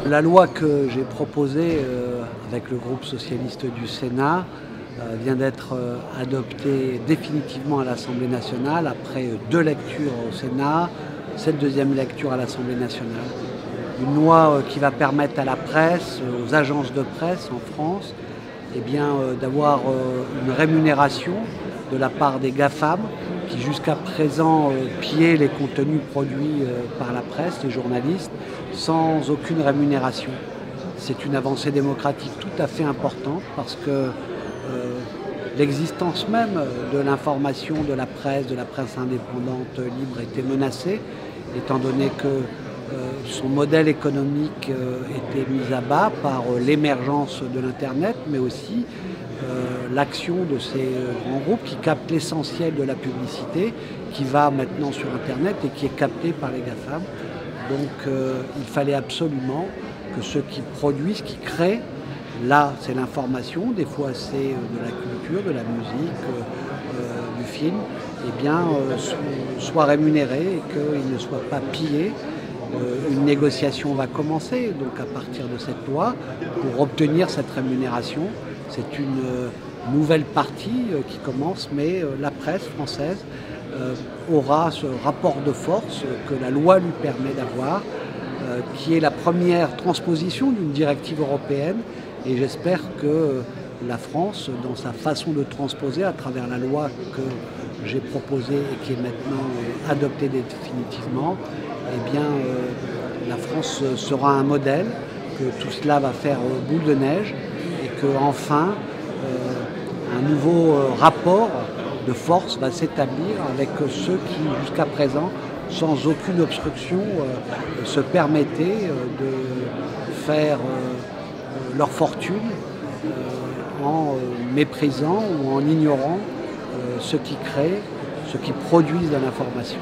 La loi que j'ai proposée avec le groupe socialiste du Sénat vient d'être adoptée définitivement à l'Assemblée nationale après 2 lectures au Sénat, cette deuxième lecture à l'Assemblée nationale. Une loi qui va permettre à la presse, aux agences de presse en France, d'avoir une rémunération de la part des GAFAM qui jusqu'à présent pillaient les contenus produits par la presse, les journalistes, sans aucune rémunération. C'est une avancée démocratique tout à fait importante parce que l'existence même de l'information, de la presse indépendante libre était menacée, étant donné que son modèle économique était mis à bas par l'émergence de l'Internet, mais aussi l'action de ces grands groupes qui captent l'essentiel de la publicité qui va maintenant sur Internet et qui est captée par les GAFAM. Donc il fallait absolument que ceux qui produisent, qui créent, là c'est l'information, des fois c'est de la culture, de la musique, du film, soient rémunérés et qu'ils ne soient pas pillés. Une négociation va commencer donc à partir de cette loi pour obtenir cette rémunération. C'est une nouvelle partie qui commence, mais la presse française aura ce rapport de force que la loi lui permet d'avoir, qui est la première transposition d'une directive européenne. Et j'espère que la France, dans sa façon de transposer à travers la loi que j'ai proposée et qui est maintenant adoptée définitivement, la France sera un modèle, que tout cela va faire boule de neige et qu'enfin un nouveau rapport de force va s'établir avec ceux qui, jusqu'à présent, sans aucune obstruction, se permettaient de faire leur fortune en méprisant ou en ignorant ceux qui créent, ceux qui produisent de l'information.